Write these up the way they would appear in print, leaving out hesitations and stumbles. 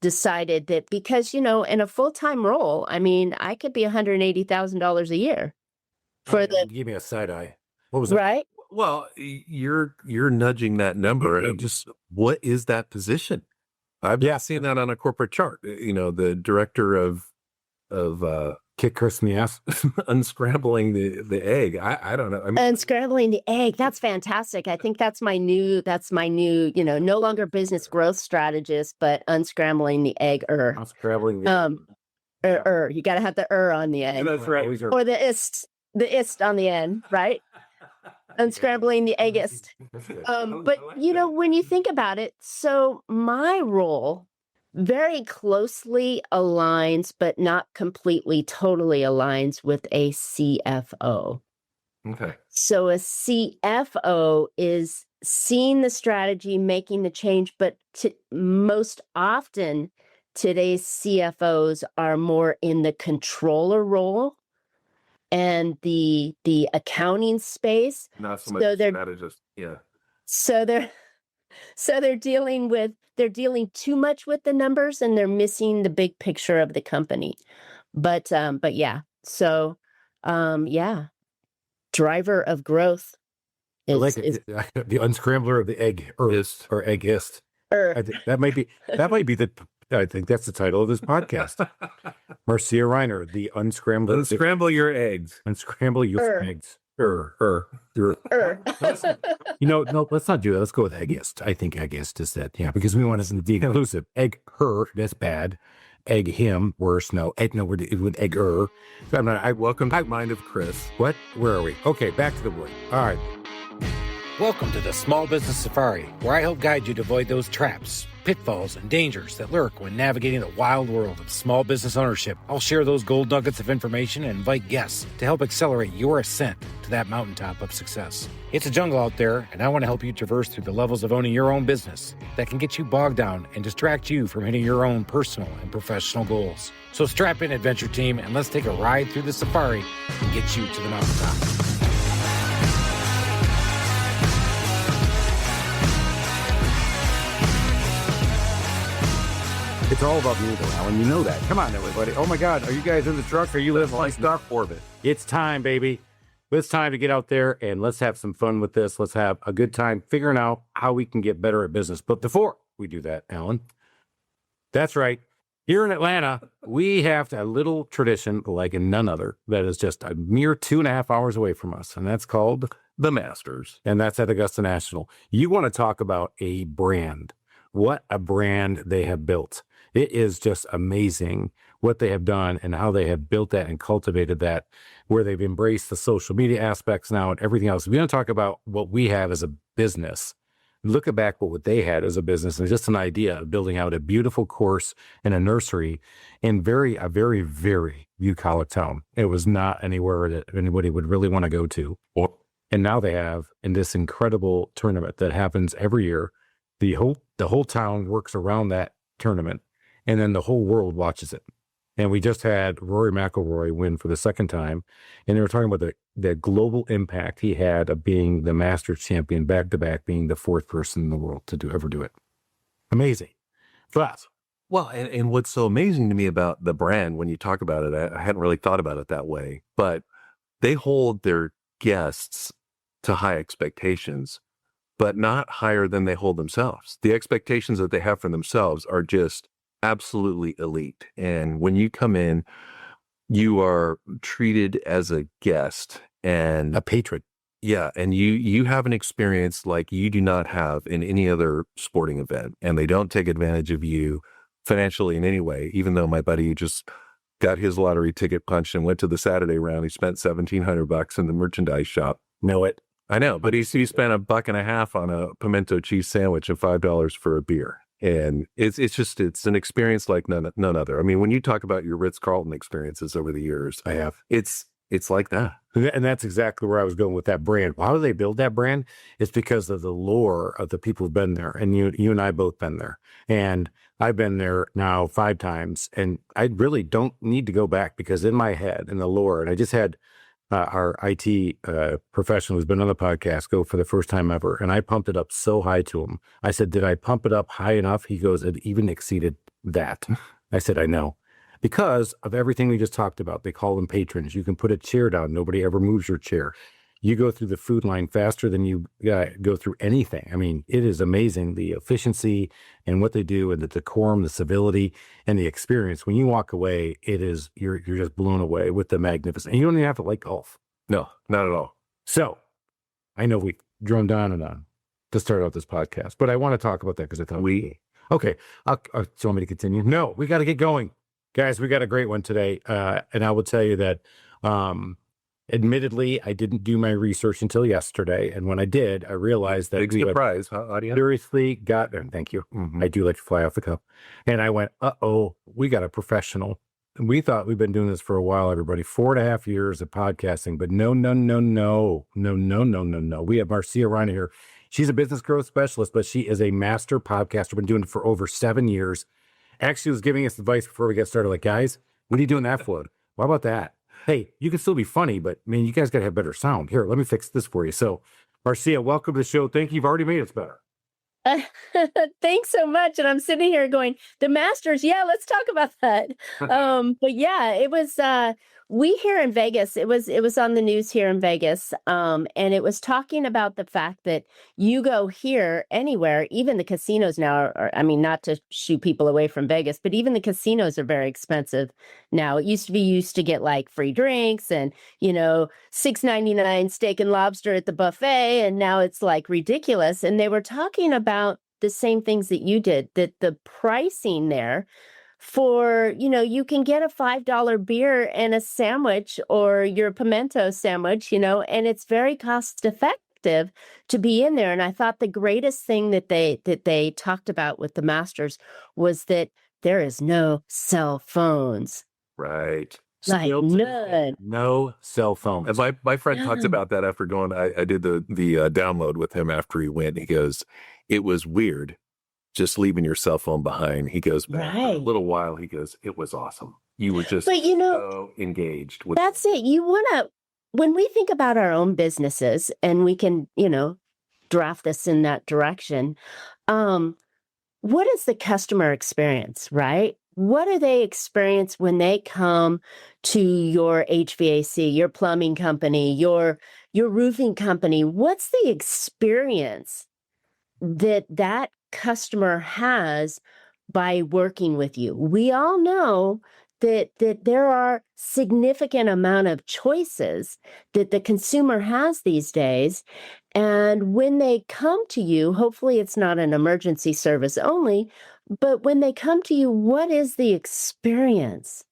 decided that because, in a full-time role, I mean, I could be $180,000 a year for the Give me a side eye. What was that? right. Well, you're nudging that number. And just what is that position? I've seen that on a corporate chart. The director of Kick Chris in the ass. unscrambling the egg. I don't know. I mean, Unscrambling the egg. That's fantastic. I think that's my new, no longer business growth strategist, but unscrambling the egg. Unscrambling the You got to have the on the end. that's right. Or the ist on the end, right? Unscrambling the eggist. But, when you think about it, so my role very closely aligns, but not completely, totally aligns with a CFO. Okay. So a CFO is seeing the strategy, making the change, but most often today's CFOs are more in the controller role and the accounting space. Not so much strategist. Yeah. So they're dealing too much with the numbers and they're missing the big picture of the company. But yeah. So driver of growth is the unscrambler of the egg or eggist. I think that's the title of this podcast. Marcia Riner, the unscramble your eggs. Unscramble your eggs. No, let's not do that. Let's go with eggist. I think eggist is that, because we want to be inclusive. Egg her, that's bad. Egg him, worse. No, we're with egg her. I welcome the mind of Chris. What? Where are we? Okay, back to the wood. All right. Welcome to the Small Business Safari, where I help guide you to avoid those traps, pitfalls, and dangers that lurk when navigating the wild world of small business ownership. I'll share those gold nuggets of information and invite guests to help accelerate your ascent to that mountaintop of success. It's a jungle out there, and I want to help you traverse through the levels of owning your own business that can get you bogged down and distract you from hitting your own personal and professional goals. So strap in, adventure team, and let's take a ride through the safari and get you to the mountaintop. It's all about me, though, Alan. You know that. Come on, everybody. Oh, my God. Are you guys in the truck? Are you listening? Like Stock Orbit. It's time, baby. It's time to get out there and let's have some fun with this. Let's have a good time figuring out how we can get better at business. But before we do that, Alan, that's right. Here in Atlanta, we have a little tradition like none other that is just a mere 2.5 hours away from us. And that's called the Masters. And that's at Augusta National. You want to talk about a brand. What a brand they have built. It is just amazing what they have done and how they have built that and cultivated that, where they've embraced the social media aspects now and everything else. We're going to talk about what we have as a business. Look back at what they had as a business and just an idea of building out a beautiful course and a nursery in a very, very blue-collar town. It was not anywhere that anybody would really want to go to. And now they have in this incredible tournament that happens every year. The whole town works around that tournament, and then the whole world watches it. And we just had Rory McIlroy win for the second time, and they were talking about the global impact he had of being the Masters champion back-to-back, being the fourth person in the world to ever do it. Amazing. But well, and what's so amazing to me about the brand, when you talk about it, I hadn't really thought about it that way, but they hold their guests to high expectations, but not higher than they hold themselves. The expectations that they have for themselves are just absolutely elite. And when you come in, you are treated as a guest and a patron. Yeah. And you have an experience like you do not have in any other sporting event. And they don't take advantage of you financially in any way, even though my buddy just got his lottery ticket punched and went to the Saturday round. He spent $1,700 in the merchandise shop. Know it. I know, but he spent $1.50 on a pimento cheese sandwich and $5 for a beer. And it's an experience like none other. I mean, when you talk about your Ritz-Carlton experiences over the years, I have. It's like that. And that's exactly where I was going with that brand. Why do they build that brand? It's because of the lore of the people who've been there. And you and I both been there. And I've been there now 5 times. And I really don't need to go back because in my head, in the lore, and I just had our IT professional who's been on the podcast go for the first time ever. And I pumped it up so high to him. I said, did I pump it up high enough? He goes, it even exceeded that. I said, I know. Because of everything we just talked about. They call them patrons. You can put a chair down. Nobody ever moves your chair. You go through the food line faster than you go through anything. I mean, it is amazing, the efficiency and what they do and the decorum, the civility, and the experience. When you walk away, you're just blown away with the magnificence. And you don't even have to like golf. No, not at all. So I know we droned on and on to start out this podcast, but I want to talk about that because I thought okay. Do you want me to continue? No, we got to get going. Guys, we got a great one today. And I will tell you that, admittedly, I didn't do my research until yesterday. And when I did, I realized that big surprise, huh, audience? Seriously and thank you. I do let you fly off the cuff. And I went, we got a professional. And we thought we've been doing this for a while, everybody. 4.5 years of podcasting, but no. We have Marcia Riner here. She's a business growth specialist, but she is a master podcaster. Been doing it for over 7 years. Actually was giving us advice before we get started. Like, guys, what are you doing that for? What about that? Hey, you can still be funny, but man, you guys got to have better sound. Here, let me fix this for you. So, Marcia, welcome to the show. Thank you. You've already made us better. Thanks so much. And I'm sitting here going, the Masters. Yeah, let's talk about that. But yeah, it was, we here in Vegas, it was on the news here in Vegas. And it was talking about the fact that you go here anywhere, even the casinos now I mean, not to shoo people away from Vegas, but even the casinos are very expensive now. It used to get like free drinks and, $6.99 steak and lobster at the buffet. And now it's like ridiculous. And they were talking about the same things that you did, that the pricing there for, you can get a $5 beer and a sandwich or your pimento sandwich, and it's very cost effective to be in there. And I thought the greatest thing that they talked about with the Masters was that there is no cell phones. Right. Like none. No cell phones. And my friend talked about that after going. I did the download with him after he went. He goes, it was weird just leaving your cell phone behind. He goes, for a little while, he goes, it was awesome. You were just so engaged. That's it. When we think about our own businesses and we can, draft this in that direction, what is the customer experience, right? What do they experience when they come to your HVAC, your plumbing company, your roofing company? What's the experience that customer has by working with you? We all know that there are significant amount of choices that the consumer has these days. And when they come to you, hopefully it's not an emergency service only, but when they come to you, what is the experience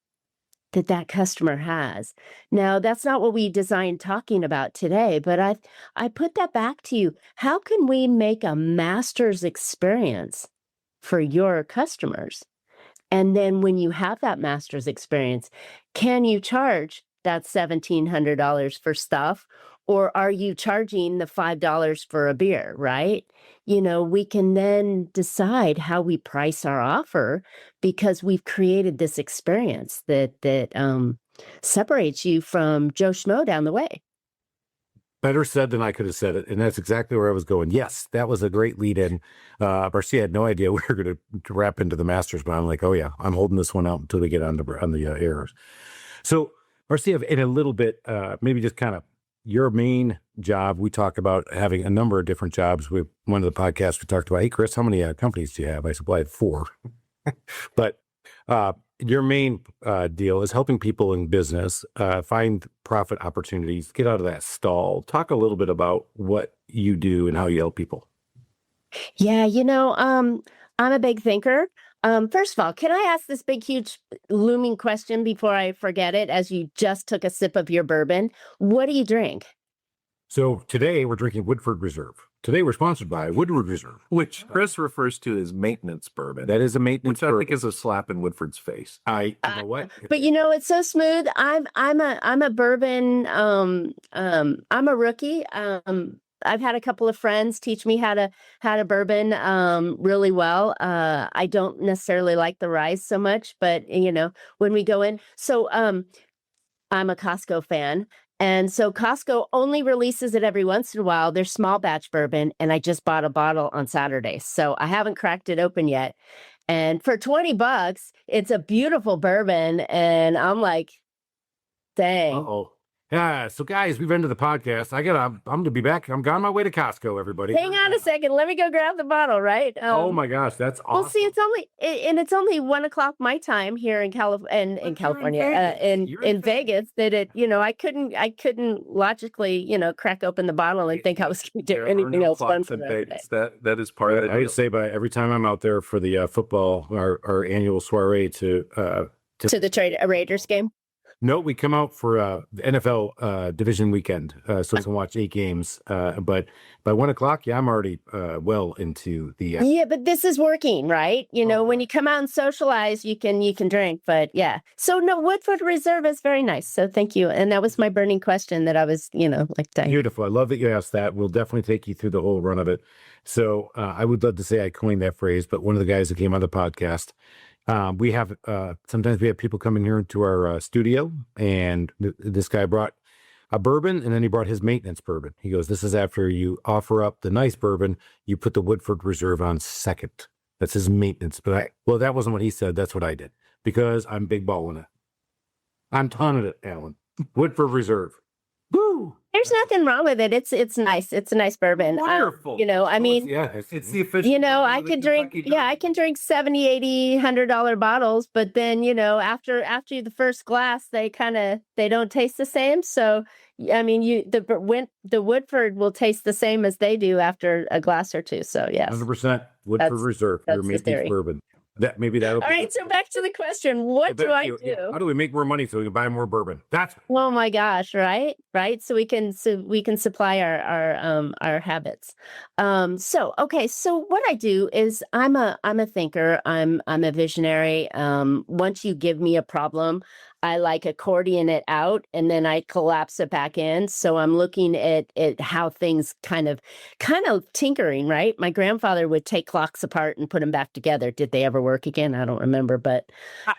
that customer has? Now, that's not what we designed talking about today, but I put that back to you. How can we make a master's experience for your customers? And then when you have that master's experience, can you charge that $1,700 for stuff? Or are you charging the $5 for a beer, right? We can then decide how we price our offer because we've created this experience that separates you from Joe Schmo down the way. Better said than I could have said it. And that's exactly where I was going. Yes, that was a great lead in. Marcia had no idea we were going to wrap into the Masters, but I'm like, oh yeah, I'm holding this one out until we get on the airs. So Marcia, in a little bit, maybe just kind of your main job. We talk about having a number of different jobs. With one of the podcasts, we talked about, hey, Chris, how many companies do you have? I said, well, I have 4. But your main deal is helping people in business find profit opportunities, get out of that stall. Talk a little bit about what you do and how you help people. Yeah, I'm a big thinker. First of all, can I ask this big, huge, looming question before I forget it, as you just took a sip of your bourbon? What do you drink? So today we're drinking Woodford Reserve. Today we're sponsored by Woodford Reserve, which Chris refers to as maintenance bourbon. That is a maintenance which I bourbon. think is a slap in Woodford's face. You know what? But it's so smooth. I'm a bourbon. I'm a rookie. I've had a couple of friends teach me how to bourbon really well. I don't necessarily like the rye so much, but when we go in, so I'm a Costco fan. And so Costco only releases it every once in a while. They're small batch bourbon, and I just bought a bottle on Saturday. So I haven't cracked it open yet. And for $20, it's a beautiful bourbon. And I'm like, dang. Uh-oh. Yeah, so guys, we've ended the podcast. I'm gonna be back. I'm on my way to Costco, everybody. Hang on a second. Let me go grab the bottle, right? Oh my gosh, that's awesome. Well, see, it's only 1:00 my time here in California, in Vegas. That I couldn't logically, crack open the bottle and think I was going to do anything else fun for Vegas. That is part of it. I say, but every time I'm out there for the football, our annual soiree to the Raiders game. No, we come out for the NFL division weekend, so we can watch 8 games. But by 1:00, I'm already well into the. Yeah, but this is working, right? When you come out and socialize, you can drink. But yeah, so no, Woodford Reserve is very nice. So thank you, and that was my burning question that I was, dying. Beautiful. I love that you asked that. We'll definitely take you through the whole run of it. So I would love to say I coined that phrase, but one of the guys that came on the podcast. We have sometimes we have people coming here into our studio, and this guy brought a bourbon, and then he brought his maintenance bourbon. He goes, "This is after you offer up the nice bourbon, you put the Woodford Reserve on second. That's his maintenance." But that wasn't what he said. That's what I did because I'm big balling it. I'm tonning it, Alan. Woodford Reserve. Woo! There's nothing wrong with it. It's nice. It's a nice bourbon. Wonderful. It's the official. I can drink. Yeah, I can drink $70, $80, $100 bottles, but then after the first glass, they don't taste the same. So the Woodford will taste the same as they do after a glass or two. So yes, 100% Woodford Reserve. Your maintenance bourbon. That'll all right. So back to the question: what do I do? How do we make more money so we can buy more bourbon? Oh my gosh! Right. So we can supply our habits. So what I do is I'm a thinker. I'm a visionary. Once you give me a problem, I like accordion it out and then I collapse it back in. So I'm looking at how things kind of tinkering, right? My grandfather would take clocks apart and put them back together. Did they ever work again? I don't remember, but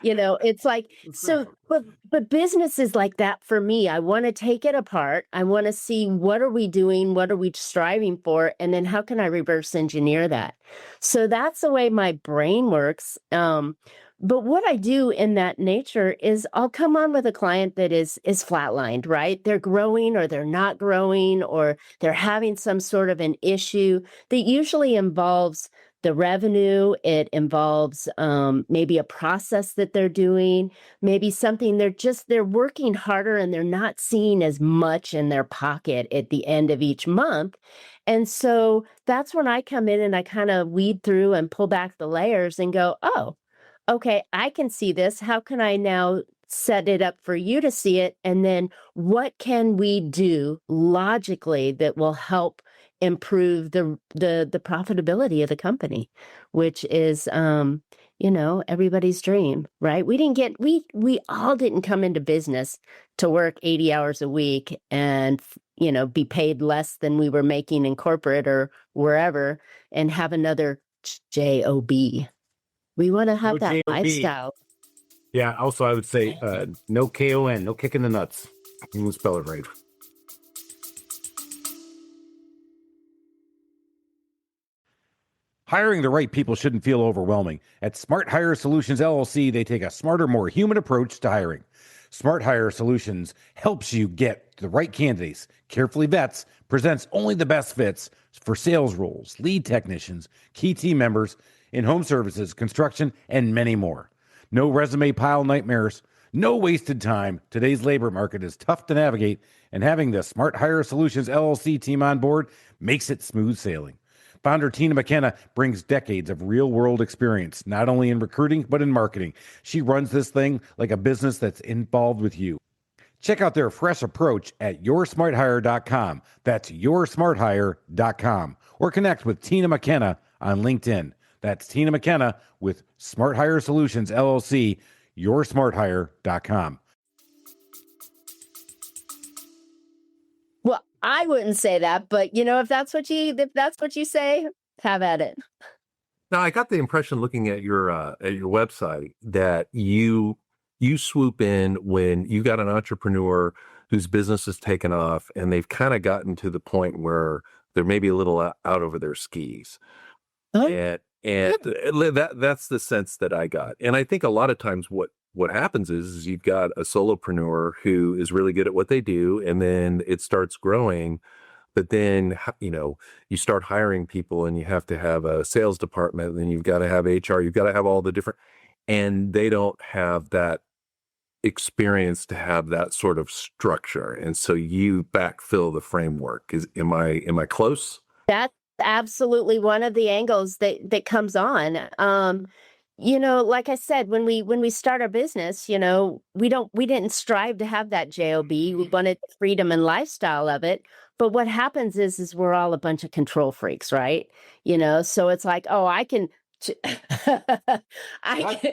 it's like, so, but business is like that for me. I want to take it apart. I want to see what are we doing? What are we striving for? And then how can I reverse engineer that? So that's the way my brain works. But what I do in that nature is I'll come on with a client that is flatlined, right? They're growing or they're not growing or they're having some sort of an issue that usually involves the revenue. It involves maybe a process that they're doing, maybe something they're working harder and they're not seeing as much in their pocket at the end of each month. And so that's when I come in and I kind of weed through and pull back the layers and go, oh, okay, I can see this. How can I now set it up for you to see it? And then what can we do logically that will help improve the profitability of the company, which is, everybody's dream, right? We all didn't come into business to work 80 hours a week and, be paid less than we were making in corporate or wherever and have another job. We want to have that lifestyle. Yeah. Also, I would say no KON, no kick in the nuts. You can spell it right. Hiring the right people shouldn't feel overwhelming. At Smart Hire Solutions LLC, they take a smarter, more human approach to hiring. Smart Hire Solutions helps you get the right candidates, carefully vets, presents only the best fits for sales roles, lead technicians, key team members, in home services, construction, and many more. No resume pile nightmares, no wasted time. Today's labor market is tough to navigate, and having the Smart Hire Solutions LLC team on board makes it smooth sailing. Founder Tina McKenna brings decades of real-world experience, not only in recruiting, but in marketing. She runs this thing like a business that's involved with you. Check out their fresh approach at yoursmarthire.com. That's yoursmarthire.com. Or connect with Tina McKenna on LinkedIn. That's Tina McKenna with Smart Hire Solutions, LLC, yoursmarthire.com. Well, I wouldn't say that, but if that's what you say, have at it. Now, I got the impression looking at your website that you swoop in when you got an entrepreneur whose business has taken off and they've kind of gotten to the point where they're maybe a little out over their skis. Huh? And that's the sense that I got. And I think a lot of times what happens is you've got a solopreneur who is really good at what they do, and then it starts growing. But then, you start hiring people, and you have to have a sales department, and then you've got to have HR, you've got to have all the different, and they don't have that experience to have that sort of structure. And so you backfill the framework. Am I close? That's absolutely one of the angles that comes on. Like I said, when we start our business, we didn't strive to have that job. We wanted the freedom and lifestyle of it. But what happens is we're all a bunch of control freaks, right? So it's like, oh, I can, I can,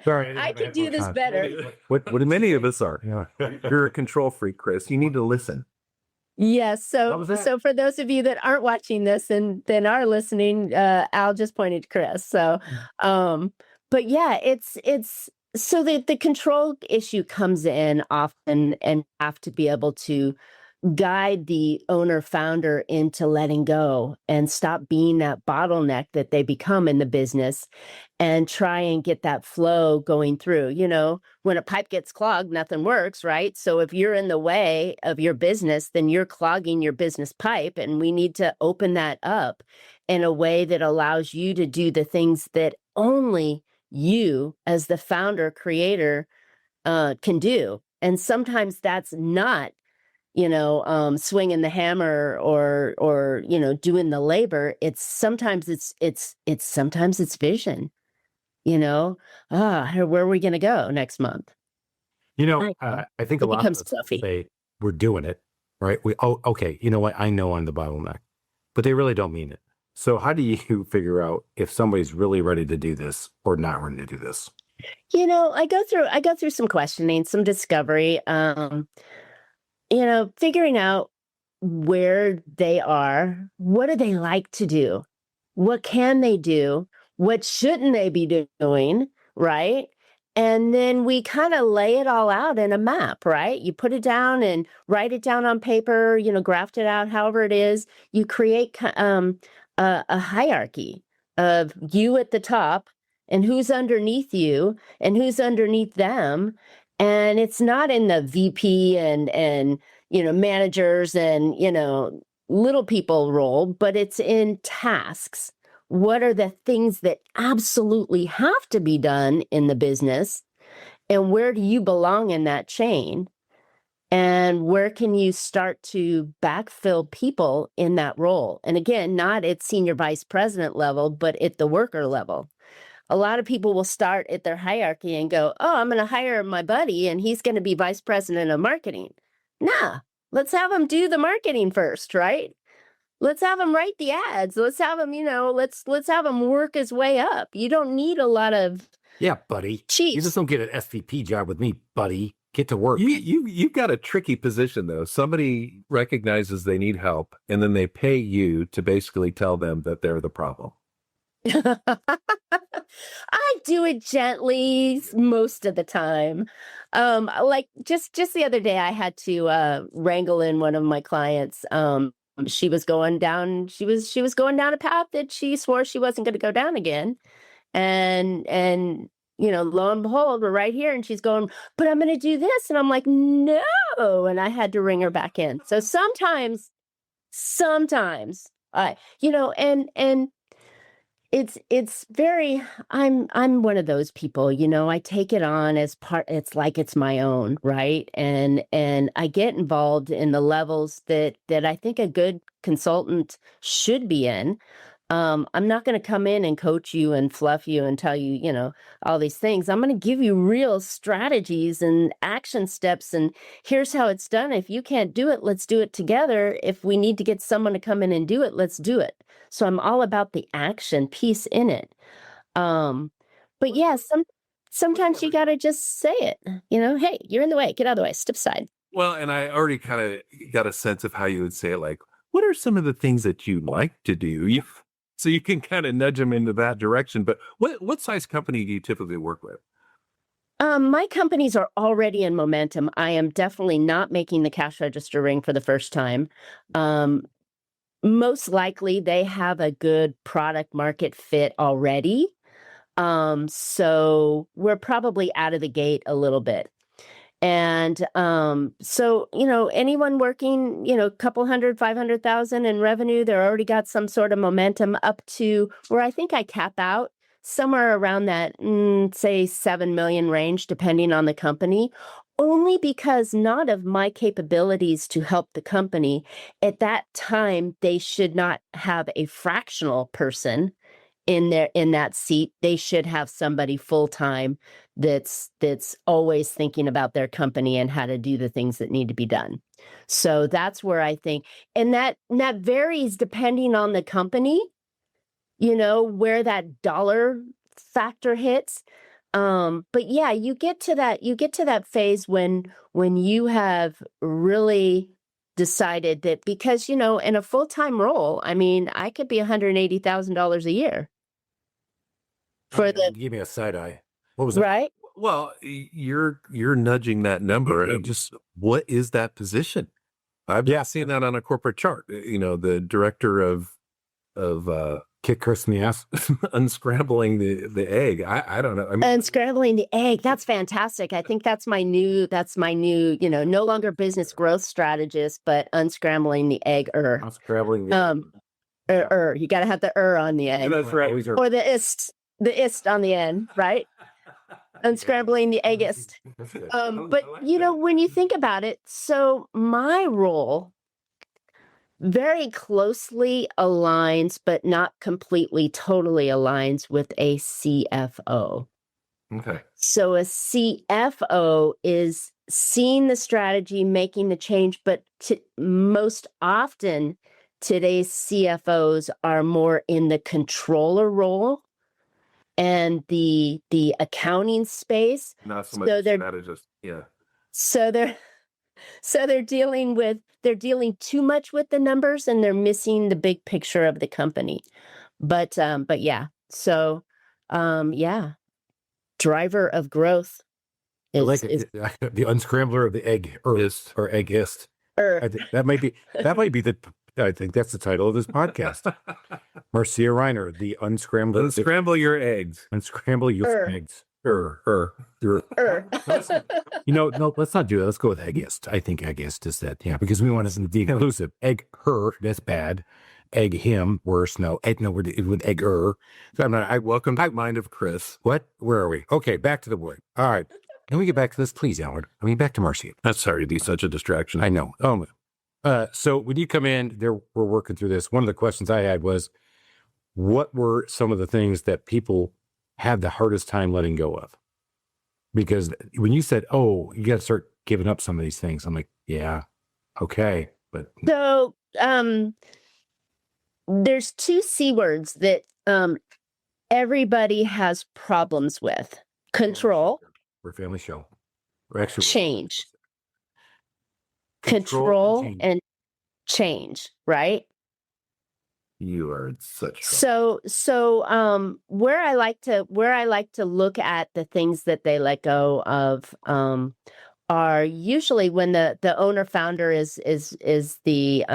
Sorry, I can do this better. What many of us are. Yeah. You're a control freak, Chris. You need to listen. Yes. So for those of you that aren't watching this and then are listening, Al just pointed to Chris. So, but yeah, it's so the control issue comes in often, and have to be able to guide the owner founder into letting go and stop being that bottleneck that they become in the business, and try and get that flow going through. When a pipe gets clogged, nothing works, right? So if you're in the way of your business, then you're clogging your business pipe, and we need to open that up in a way that allows you to do the things that only you as the founder creator can do. And sometimes that's not swinging the hammer or doing the labor. Sometimes it's vision. Where are we going to go next month? I think a lot of us say we're doing it, right? Okay, you know what? I know I'm the bottleneck, but they really don't mean it. So how do you figure out if somebody's really ready to do this or not ready to do this? I go through some questioning, some discovery, figuring out where they are, what do they like to do? What can they do? What shouldn't they be doing? Right. And then we kind of lay it all out in a map, right? You put it down and write it down on paper, graft it out, however it is. You create a hierarchy of you at the top and who's underneath you and who's underneath them. And it's not in the VP and managers and little people role, but it's in tasks. What are the things that absolutely have to be done in the business? And where do you belong in that chain? And where can you start to backfill people in that role? And again, not at senior vice president level, but at the worker level. A lot of people will start at their hierarchy and go, oh, I'm going to hire my buddy and he's going to be vice president of marketing. Nah, let's have him do the marketing first, right? Let's have him write the ads. Let's have him, let's have him work his way up. You don't need a lot of buddy. Chiefs. You just don't get an SVP job with me, buddy. Get to work. You've got a tricky position, though. Somebody recognizes they need help, and then they pay you to basically tell them that they're the problem. I do it gently most of the time. Like just the other day, I had to wrangle in one of my clients. She was going down. She was going down a path that she swore she wasn't going to go down again, and lo and behold, we're right here, and she's going, but I'm going to do this, and I'm like, no, and I had to ring her back in. So sometimes, and it's very, I'm one of those people, I take it on as part, it's like it's my own, right? And I get involved in the levels that I think a good consultant should be in. I'm not going to come in and coach you and fluff you and tell you, all these things. I'm going to give you real strategies and action steps. And here's how it's done. If you can't do it, let's do it together. If we need to get someone to come in and do it, let's do it. So I'm all about the action piece in it. But yeah, sometimes you got to just say it, hey, you're in the way, get out of the way, step aside. Well, and I already kind of got a sense of how you would say it. Like, what are some of the things that you like to do? So you can kind of nudge them into that direction. But what size company do you typically work with? My companies are already in momentum. I am definitely not making the cash register ring for the first time. most likely they have a good product market fit already. So we're probably out of the gate a little bit. And so, anyone working, a couple hundred, 500,000 in revenue, they're already got some sort of momentum up to where I think I cap out somewhere around that, say 7 million range, depending on the company, only because not of my capabilities to help the company at that time, they should not have a fractional person in that seat. They should have somebody full-time that's always thinking about their company and how to do the things that need to be done. So that's where I think, and that varies depending on the company, where that dollar factor hits. But yeah, you get to that phase when you have really decided that, because in a full-time role, I mean, I could be $180,000 a year for the Give me a side eye. What was that? right. Well, you're nudging that number, and just what is that position? I've seen that on a corporate chart. The director of Kick Chris in the ass. unscrambling the egg. I don't know. I mean, Unscrambling the egg. That's fantastic. I think that's my new, no longer business growth strategist, but unscrambling the egg. Unscrambling The you got to have the on the end. that's right. Or the ist on the end, right? Unscrambling the eggist. But when you think about it, so my role very closely aligns, but not completely, totally aligns with a CFO. Okay. So a CFO is seeing the strategy, making the change, but most often today's CFOs are more in the controller role and the accounting space. Not so much strategist. Yeah. So they're dealing too much with the numbers, and they're missing the big picture of the company. But yeah. So yeah. Driver of growth is, I like it. The unscrambler of the egg or eggist. That might be the. I think that's the title of this podcast. Marcia Riner, the unscrambler. Unscramble your eggs. Unscramble your eggs. No, let's not do that. Let's go with eggist. I think eggist is that. Yeah, because we want to be inclusive. Egg her, that's bad. Egg him, worse. No, we're with egger. So I welcome to the mind of Chris. What? Where are we? Okay, back to the word. All right. Can we get back to this, please, Howard? Back to Marcia. I'm sorry to be such a distraction. I know. So when you come in, we're working through this. One of the questions I had was, what were some of the things that people had the hardest time letting go of? Because when you said, "Oh, you got to start giving up some of these things," I'm like, "Yeah, okay," but so there's two C words that everybody has problems with: control. We're a family show. We're actually change. Control and change, right? You are in such trouble. So where I like to look at the things that they let go of are usually when the owner founder is the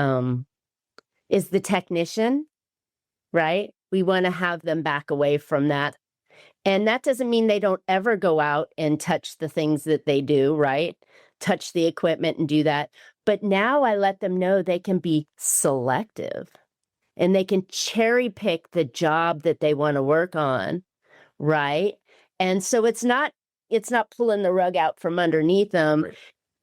technician, right? We want to have them back away from that. And that doesn't mean they don't ever go out and touch the things that they do, right? Touch the equipment and do that. But now I let them know they can be selective and they can cherry pick the job that they want to work on, right? And so it's not pulling the rug out from underneath them. Right.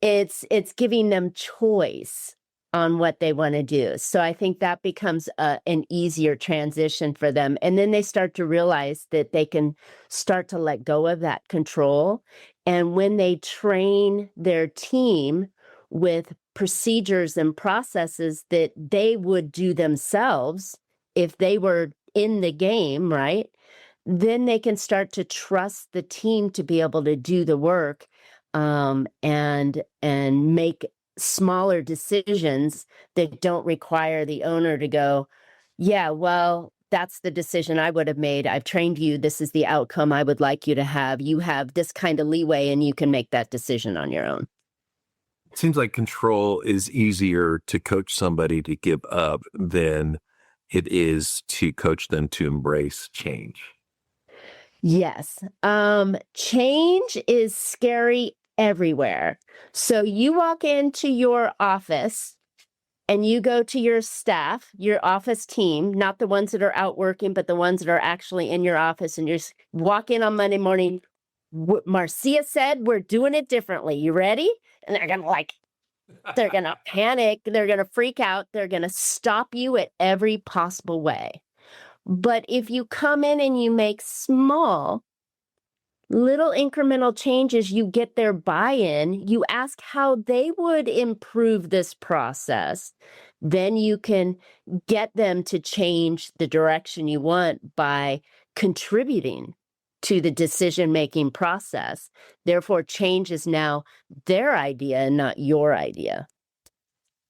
It's giving them choice on what they want to do. So I think that becomes an easier transition for them. And then they start to realize that they can start to let go of that control. And when they train their team with procedures and processes that they would do themselves if they were in the game, right? Then they can start to trust the team to be able to do the work and make smaller decisions that don't require the owner to go, yeah, well, that's the decision I would have made. I've trained you. This is the outcome I would like you to have. You have this kind of leeway and you can make that decision on your own. Seems like control is easier to coach somebody to give up than it is to coach them to embrace change. Yes. Change is scary everywhere. So you walk into your office and you go to your staff, your office team, not the ones that are out working, but the ones that are actually in your office, and you walk in on Monday morning. Marcia said, we're doing it differently. You ready? And they're going to panic. They're going to freak out. They're going to stop you at every possible way. But if you come in and you make small, little incremental changes, you get their buy-in, you ask how they would improve this process, then you can get them to change the direction you want by contributing to the decision-making process. Therefore, change is now their idea and not your idea.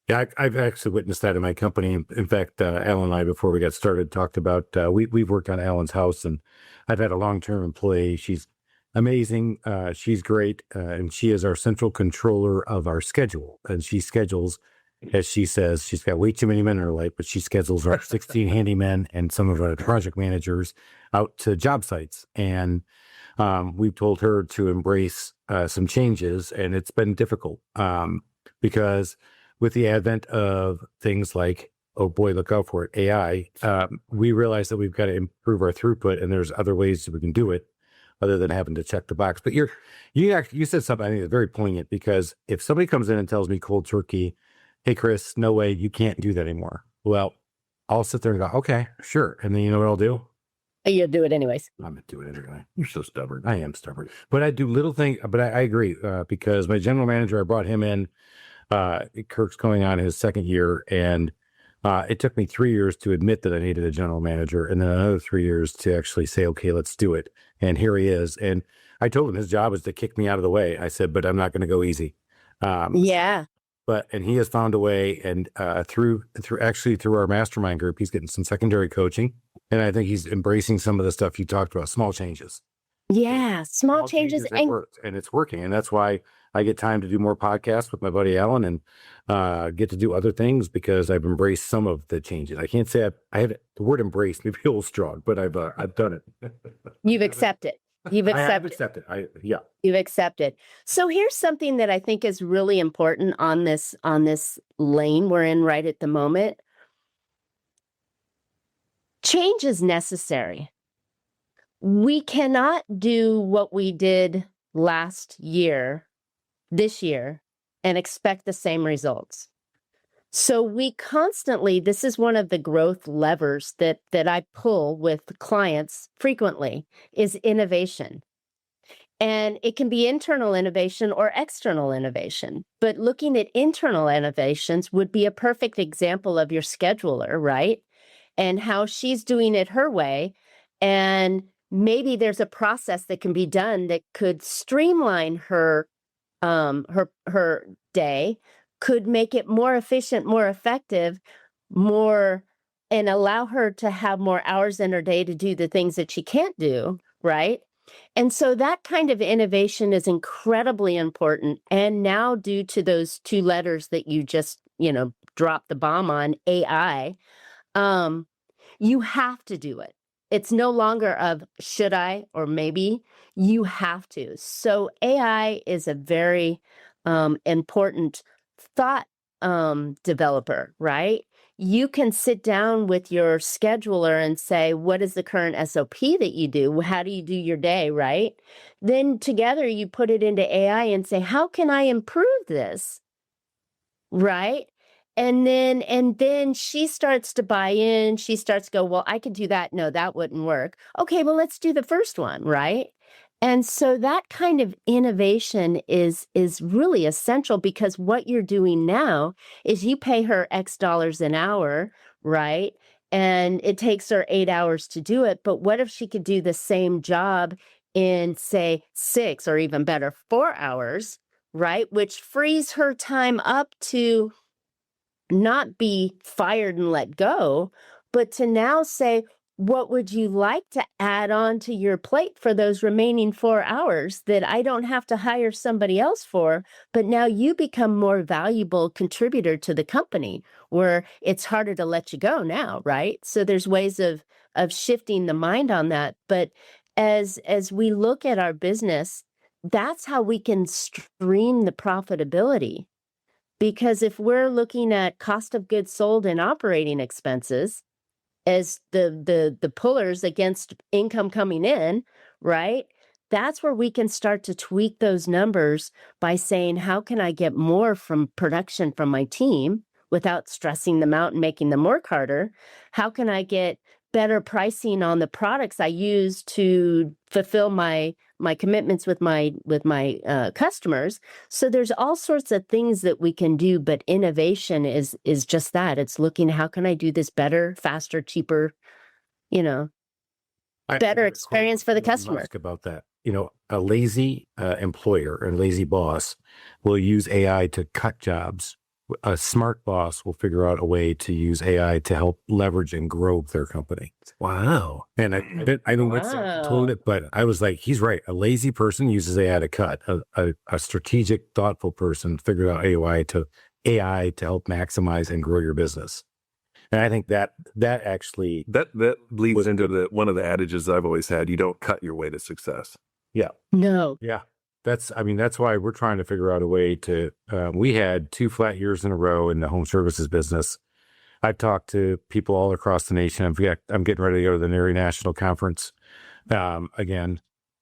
Yeah, I've actually witnessed that in my company. In fact, Alan and I, before we got started, talked about we've worked on Alan's house, and I've had a long-term employee. She's amazing. She's great, and she is our central controller of our schedule. And she schedules, as she says, she's got way too many men in her life, but she schedules our 16 handymen and some of our project managers out to job sites. And we've told her to embrace some changes, and it's been difficult because with the advent of things like, oh boy, look out for it, AI, we realize that we've got to improve our throughput, and there's other ways that we can do it other than having to check the box. But you said something I think is very poignant, because if somebody comes in and tells me cold turkey, hey, Chris, no way, you can't do that anymore. Well, I'll sit there and go, okay, sure. And then you know what I'll do? You'll do it anyways. I'm going to do it anyway. You're so stubborn. I am stubborn. But I do little things, but I agree because my general manager, I brought him in. Kirk's going on his second year, and it took me 3 years to admit that I needed a general manager, and then another 3 years to actually say, okay, let's do it. And here he is. And I told him his job is to kick me out of the way. I said, but I'm not going to go easy. Yeah. And he has found a way, and through our mastermind group, he's getting some secondary coaching, and I think he's embracing some of the stuff you talked about, small changes. Yeah, small changes, and it's working, and that's why I get time to do more podcasts with my buddy Alan, and get to do other things because I've embraced some of the changes. I can't say I have the word embrace, maybe a little strong, but I've done it. You've accepted. You've accepted. Yeah. You've accepted. So here's something that I think is really important on this lane we're in right at the moment. Change is necessary. We cannot do what we did last year, this year, and expect the same results. So we constantly, this is one of the growth levers that I pull with clients frequently, is innovation. And it can be internal innovation or external innovation. But looking at internal innovations would be a perfect example of your scheduler, right? And how she's doing it her way. And maybe there's a process that can be done that could streamline her day, could make it more efficient, more effective, and allow her to have more hours in her day to do the things that she can't do, right? And so that kind of innovation is incredibly important. And now, due to those two letters that you just, dropped the bomb on, AI, you have to do it. It's no longer of should I or maybe, you have to. So AI is a very important thought developer, right? You can sit down with your scheduler and say, what is the current SOP that you do? How do you do your day, right? Then together you put it into AI and say, how can I improve this? Right? And then she starts to buy in. She starts to go, well, I could do that. No, that wouldn't work. Okay, well, let's do the first one, right? And so that kind of innovation is really essential, because what you're doing now is you pay her X dollars an hour, right? And it takes her 8 hours to do it. But what if she could do the same job in, say, 6 or even better, 4 hours, right? Which frees her time up to not be fired and let go, but to now say, what would you like to add on to your plate for those remaining 4 hours that I don't have to hire somebody else for, but now you become more valuable contributor to the company, where it's harder to let you go now, right? So there's ways of shifting the mind on that. But as we look at our business, that's how we can stream the profitability. Because if we're looking at cost of goods sold and operating expenses as the pullers against income coming in, right? That's where we can start to tweak those numbers by saying, how can I get more from production from my team without stressing them out and making them work harder? How can I get better pricing on the products I use to fulfill my commitments with my customers? So there's all sorts of things that we can do, but innovation is just that. It's looking, how can I do this better, faster, cheaper, better experience for the customer. Ask about that. A lazy employer and lazy boss will use AI to cut jobs. A smart boss will figure out a way to use AI to help leverage and grow their company. Wow. And I don't told it, but I was like, he's right. A lazy person uses AI to cut. A strategic, thoughtful person figured out AI to help maximize and grow your business. And I think that actually that leads into one of the adages I've always had: you don't cut your way to success. Yeah. No. Yeah. That's why we're trying to figure out a way to, we had 2 flat years in a row in the home services business. I've talked to people all across the nation. I'm getting ready to go to the NARI National Conference again.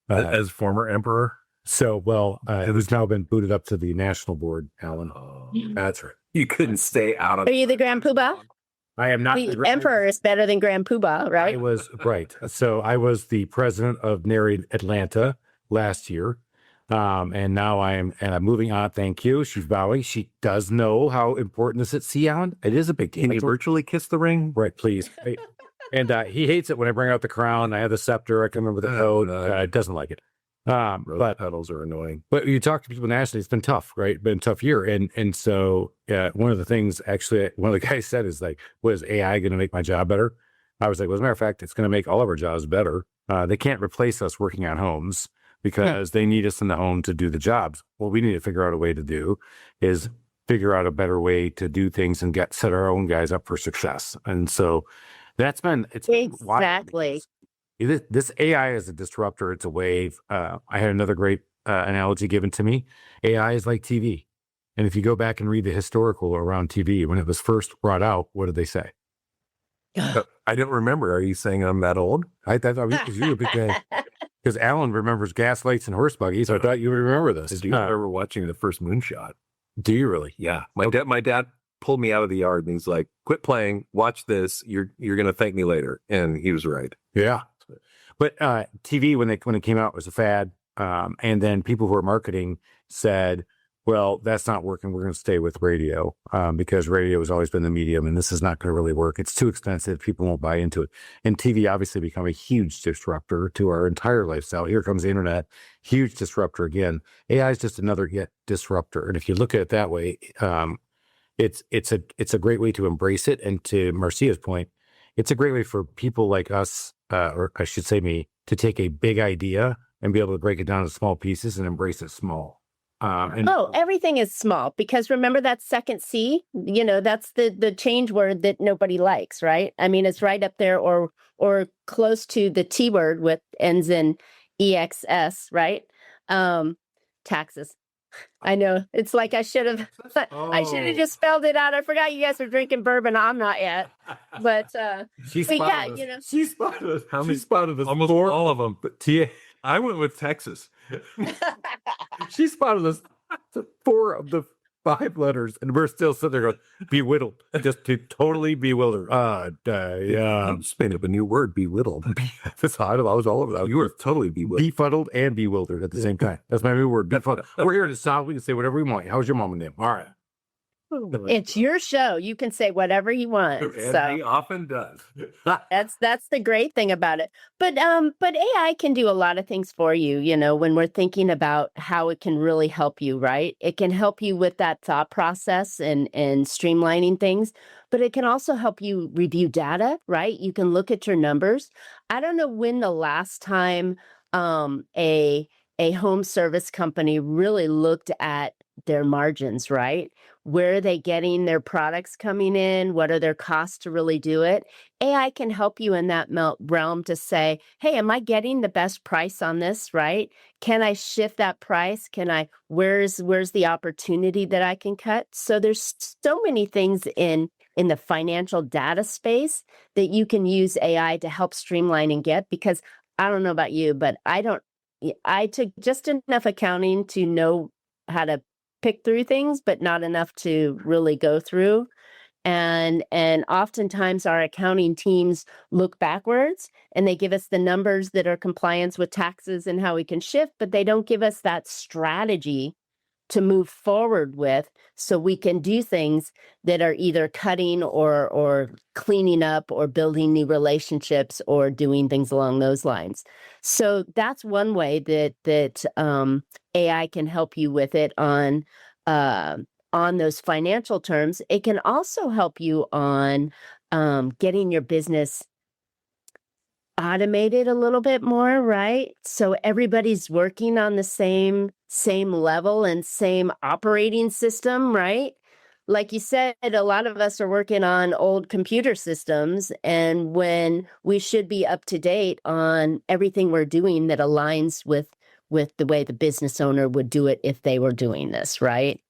As former emperor? So, it has now been booted up to the national board, Alan. Oh, that's right. You couldn't stay out of Are you the Grand Poobah? I am not. The emperor is better than Grand Poobah, right? I was, right. So I was the president of NARI Atlanta last year. And now I'm moving on. Thank you. She's bowing. She does know how important this is. See, Alan, it is a big deal. Can you virtually kiss the ring? Right, please. And he hates it when I bring out the crown. I have the scepter. I can remember the code. Doesn't like it. But pedals are annoying. But you talk to people nationally, it's been tough, right? Been a tough year. And so one of the things, actually, one of the guys said is like, was AI going to make my job better? I was like, well, as a matter of fact, it's going to make all of our jobs better. They can't replace us working on homes, because they need us in the home to do the jobs. What we need to figure out a way to do is figure out a better way to do things and set our own guys up for success. And so it's exactly. This AI is a disruptor. It's a wave. I had another great analogy given to me. AI is like TV. And if you go back and read the historical around TV, when it was first brought out, what did they say? I don't remember. Are you saying I'm that old? I thought it was you, because Alan remembers gas lights and horse buggies. I thought you would remember this. Do you remember watching the first moonshot? Do you really? Yeah. My dad pulled me out of the yard and he's like, quit playing, watch this. You're going to thank me later. And he was right. Yeah. But TV, when it came out, was a fad. And then people who are marketing said, well, that's not working. We're going to stay with radio because radio has always been the medium, and this is not going to really work. It's too expensive. People won't buy into it. And TV obviously become a huge disruptor to our entire lifestyle. Here comes the internet, huge disruptor again. AI is just another disruptor. And if you look at it that way, it's a great way to embrace it. And to Marcia's point, it's a great way for people like us, or I should say me, to take a big idea and be able to break it down into small pieces and embrace it small. Everything is small, because remember that second C, that's the change word that nobody likes, right? I mean, it's right up there or close to the T word, with ends in EXS, right? Taxes. I know. It's like I should have just spelled it out. I forgot you guys were drinking bourbon. I'm not yet. But she spotted us. She spotted us. How many spotted us? Almost all of them. But I went with Texas. She spotted us 4 of the 5 letters, and we're still sitting there going, bewildered, just totally bewildered. Yeah. I'm just made up a new word, bewildered. That's how I was all over that. You were totally bewildered. Befuddled and bewildered at the same time. That's my new word, befuddled. We're here to solve. We can say whatever we want. How's your mom and them? All right. It's your show. You can say whatever you want. And So he often does. that's the great thing about it. But AI can do a lot of things for you, when we're thinking about how it can really help you, right? It can help you with that thought process and streamlining things, but it can also help you review data, right? You can look at your numbers. I don't know when the last time a home service company really looked at their margins, right? Where are they getting their products coming in? What are their costs to really do it? AI can help you in that realm to say, hey, am I getting the best price on this, right? Can I shift that price? Where's the opportunity that I can cut? So there's so many things in the financial data space that you can use AI to help streamline and get, because I don't know about you, but I took just enough accounting to know how to pick through things, but not enough to really go through. And oftentimes our accounting teams look backwards and they give us the numbers that are compliance with taxes and how we can shift, but they don't give us that strategy to move forward with, so we can do things that are either cutting or cleaning up or building new relationships or doing things along those lines. So that's one way that AI can help you with it on those financial terms. It can also help you on getting your business automated a little bit more, right? So everybody's working on the same level and same operating system, right? Like you said, a lot of us are working on old computer systems, and when we should be up to date on everything we're doing that aligns with the way the business owner would do it if they were doing this, right?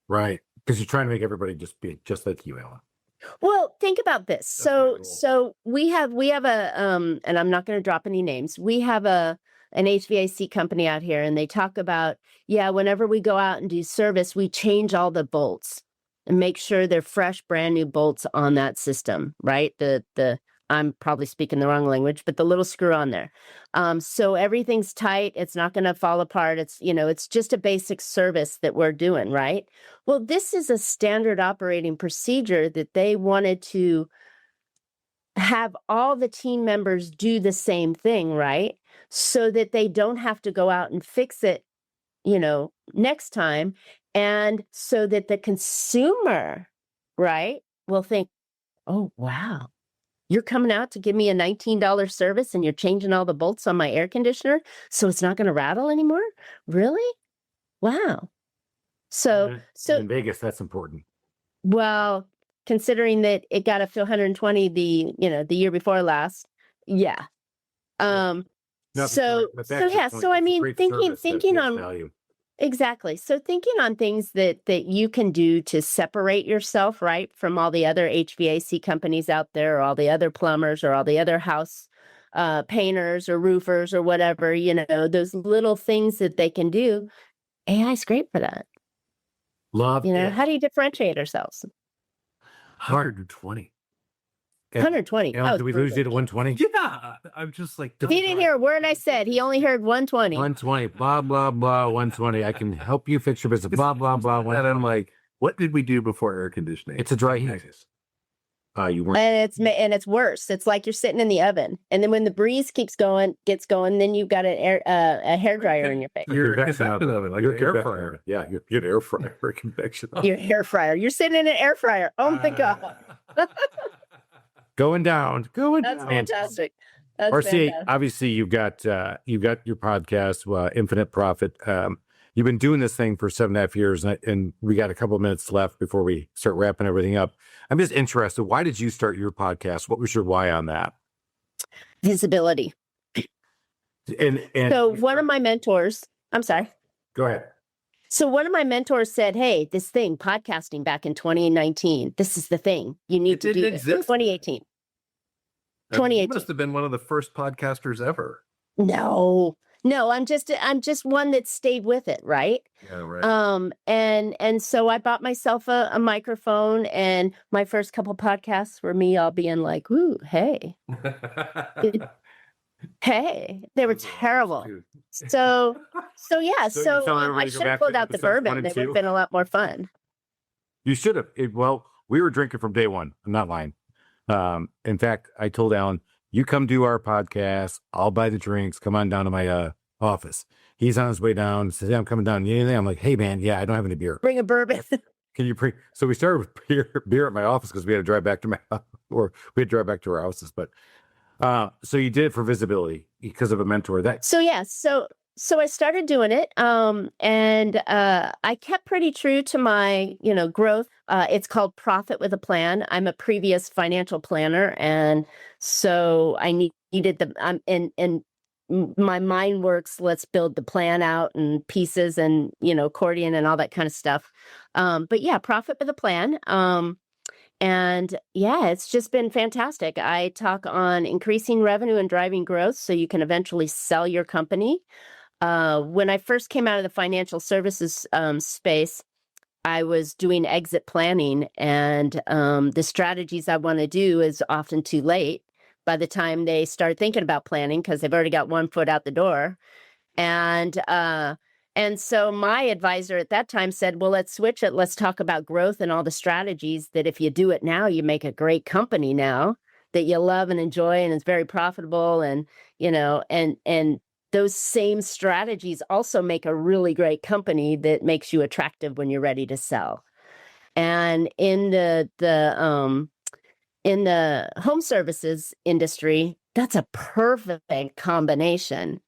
Right. Because you're trying to make everybody just be just like you, Alan. Well, think about this. So we have a and I'm not going to drop any names. We have an HVAC company out here, and they talk about, whenever we go out and do service, we change all the bolts and make sure they're fresh, brand new bolts on that system, right? The I'm probably speaking the wrong language, but the little screw on there. So everything's tight. It's not going to fall apart. It's just a basic service that we're doing, right? Well, this is a standard operating procedure that they wanted to have all the team members do the same thing, right? So that they don't have to go out and fix it, next time. And so that the consumer, right, will think, oh, wow, you're coming out to give me a $19 service and you're changing all the bolts on my air conditioner so it's not going to rattle anymore? Really? Wow. So in Vegas, that's important. Well, considering that it got up to 120 the year before last. Yeah. So I mean, thinking on value. Exactly. So thinking on things that you can do to separate yourself, right, from all the other HVAC companies out there, or all the other plumbers, or all the other house painters or roofers or whatever, those little things that they can do. AI is great for that. Love it. How do you differentiate ourselves? 120. 120. Did we lose you to 120? Yeah. I'm just like, He didn't hear a word I said. He only heard 120. 120, blah, blah, blah, 120. I can help you fix your business, blah, blah, blah. And I'm like, what did we do before air conditioning? It's a dry heat. You weren't. And it's worse. It's like you're sitting in the oven, and then when the breeze gets going, then you've got a hair dryer in your face. Your convection oven, like your air fryer. Yeah, your air fryer for convection oven. Your air fryer. You're sitting in an air fryer. Oh my God. Going down. That's fantastic. That's Marcia, fantastic. obviously you've got your podcast, Infinite Profit. You've been doing this thing for 7.5 years, and we got a couple of minutes left before we start wrapping everything up. I'm just interested. Why did you start your podcast? What was your why on that? Visibility. And so one of my mentors, I'm sorry. Go ahead. So one of my mentors said, hey, this thing, podcasting back in 2019, this is the thing. You need to do it. 2018. 2018. You must have been one of the first podcasters ever. No, I'm just one that stayed with it, right? Yeah, right. And so I bought myself a microphone, and my first couple podcasts were me all being like, ooh, hey. Hey, they were terrible. So yeah, so I should have pulled out the bourbon. They would have been a lot more fun. You should have. Well, we were drinking from day one. I'm not lying. In fact, I told Alan, you come do our podcast. I'll buy the drinks. Come on down to my office. He's on his way down. Says, yeah, I'm coming down. Anything? I'm like, hey, man, yeah, I don't have any beer. Bring a bourbon. Can you bring? So we started with beer at my office because we had to drive back to or we had to drive back to our houses. But so you did it for visibility because of a mentor. So I started doing it, and I kept pretty true to my, growth. It's called Profit with a Plan. I'm a previous financial planner, and so I needed and my mind works. Let's build the plan out and pieces, and accordion and all that kind of stuff. But yeah, Profit with a Plan. And yeah, it's just been fantastic. I talk on increasing revenue and driving growth so you can eventually sell your company. When I first came out of the financial services space, I was doing exit planning, and the strategies I want to do is often too late by the time they start thinking about planning because they've already got one foot out the door. And so my advisor at that time said, well, let's switch it. Let's talk about growth and all the strategies that if you do it now, you make a great company now that you love and enjoy and it's very profitable. And, and those same strategies also make a really great company that makes you attractive when you're ready to sell. And in the home services industry, that's a perfect combination,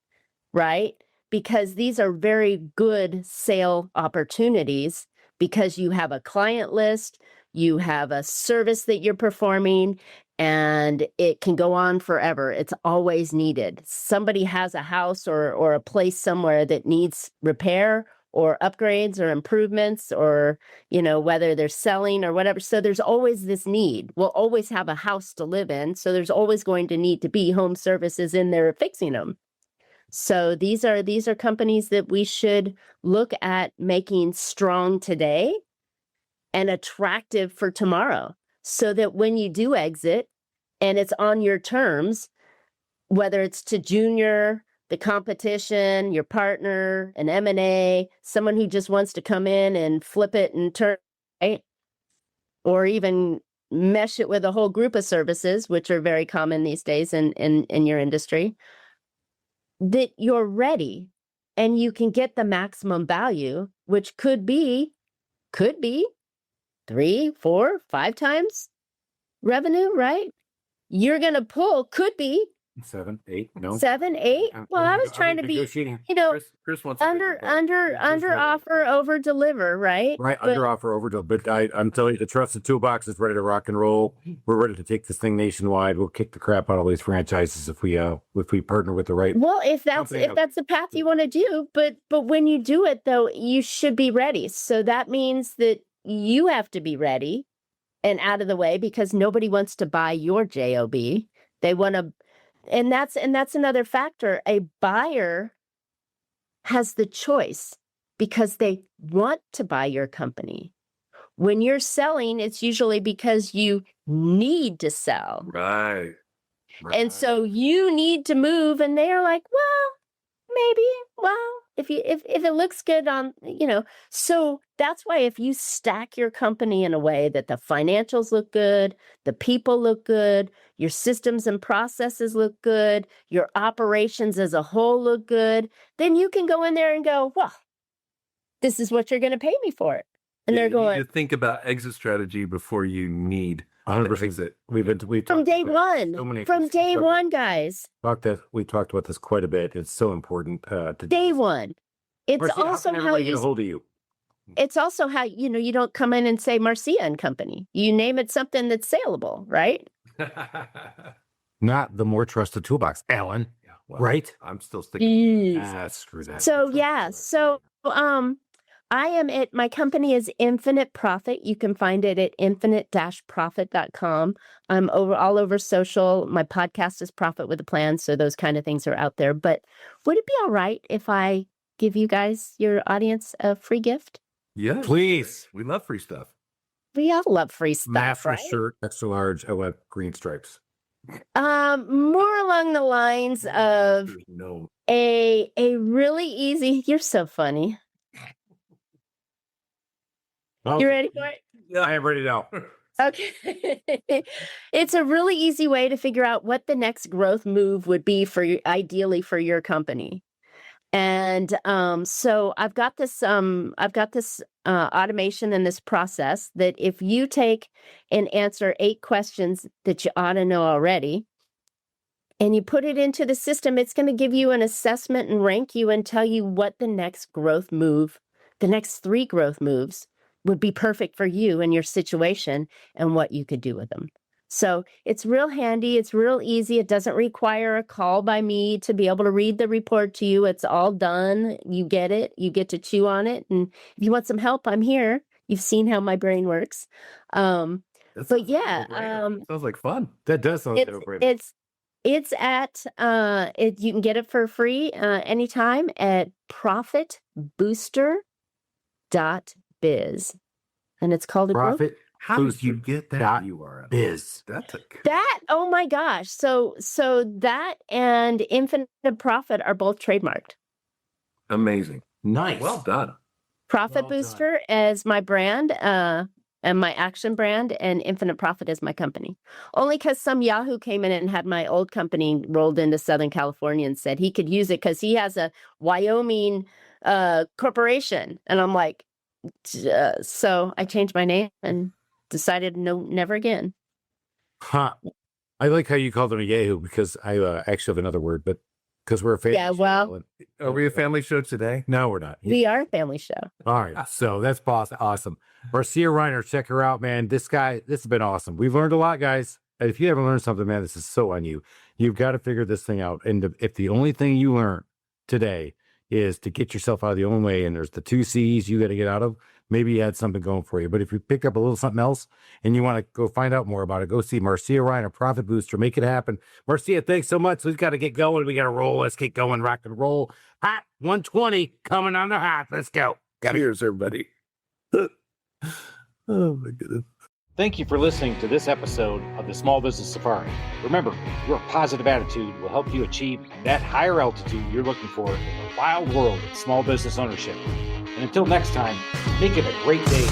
right? Because these are very good sale opportunities because you have a client list, you have a service that you're performing, and it can go on forever. It's always needed. Somebody has a house or a place somewhere that needs repair or upgrades or improvements or, whether they're selling or whatever. So there's always this need. We'll always have a house to live in. So there's always going to need to be home services in there fixing them. So these are companies that we should look at making strong today and attractive for tomorrow so that when you do exit and it's on your terms, whether it's to junior, the competition, your partner, an M&A, someone who just wants to come in and flip it and turn, right? Or even mesh it with a whole group of services, which are very common these days in your industry, that you're ready and you can get the maximum value, which could be 3, 4, 5 times revenue, right? You're going to pull, could be 7, 8, no. 7, 8. Well, I was trying to be, Chris wants under offer, over deliver, right? Right, under offer, over deliver. But I'm telling you, the Trusted Toolbox is ready to rock and roll. We're ready to take this thing nationwide. We'll kick the crap out of these franchises if we partner with the right. Well, if that's the path you want to do, but when you do it though, you should be ready. So that means that you have to be ready and out of the way because nobody wants to buy your job. They want to. And that's another factor. A buyer has the choice because they want to buy your company. When you're selling, it's usually because you need to sell. Right. And so you need to move and they're like, well, maybe, if it looks good on, so that's why if you stack your company in a way that the financials look good, the people look good, your systems and processes look good, your operations as a whole look good, then you can go in there and go, well, this is what you're going to pay me for it. And they're going, you think about exit strategy before you need 100%. We've from day one, guys. We talked about this quite a bit. It's so important to day one. It's Marcia, also how you get a hold of you. It's also how you don't come in and say Marcia and Company. You name it something that's saleable, right? Not the More Trusted Toolbox, Alan. Yeah, well, right? I'm still sticking. Screw that. So I am at, my company is Infinite Profit. You can find it at infinite-profit.com. I'm all over social. My podcast is Profit with a Plan. So those kind of things are out there. But would it be all right if I give you guys, your audience, a free gift? Yeah, please. We love free stuff. We all love free stuff, Master right? shirt, extra large, I want green stripes. More along the lines of a really easy, you're so funny. You ready for it? Yeah, I am ready now. Okay. It's a really easy way to figure out what the next growth move would be for you, ideally for your company. And so I've got this automation and this process that if you take and answer 8 questions that you ought to know already, and you put it into the system, it's going to give you an assessment and rank you and tell you what the next growth move, the next 3 growth moves would be perfect for you and your situation and what you could do with them. So it's real handy. It's real easy. It doesn't require a call by me to be able to read the report to you. It's all done. You get it. You get to chew on it. And if you want some help, I'm here. You've seen how my brain works. But yeah, sounds like fun. That does sound like a no-brainer. it's at you can get it for free anytime at profitbooster.biz, and it's called a growth. Profit. How did you get that URL? Biz. That, oh my gosh. So that and Infinite Profit are both trademarked. Amazing. Nice. Well done. Profit Booster as my brand, and my action brand, and Infinite Profit is my company. Only because some Yahoo came in and had my old company rolled into Southern California and said he could use it because he has a Wyoming corporation. And I'm like, so I changed my name and decided no, never again. Huh. I like how you called them a Yahoo because I actually have another word, but because we're a family show. Well, Are we a family show today? No, we're not. we are a family show. All right. So that's awesome. Marcia Riner, check her out, man. This has been awesome. We've learned a lot, guys. And if you haven't learned something, man, this is so on you. You've got to figure this thing out. And if the only thing you learn today is to get yourself out of the own way, and there's the 2 C's you got to get out of, maybe you had something going for you. But if you pick up a little something else and you want to go find out more about it, go see Marcia Riner, Profit Booster. Make it happen. Marcia, thanks so much. We've got to get going. We got to roll. Let's get going. Rock and roll. Hot 120 coming on the hot. Let's go. Cheers, everybody. Oh, my goodness. Thank you for listening to this episode of the Small Business Safari. Remember, your positive attitude will help you achieve that higher altitude you're looking for in the wild world of small business ownership. And until next time, make it a great day.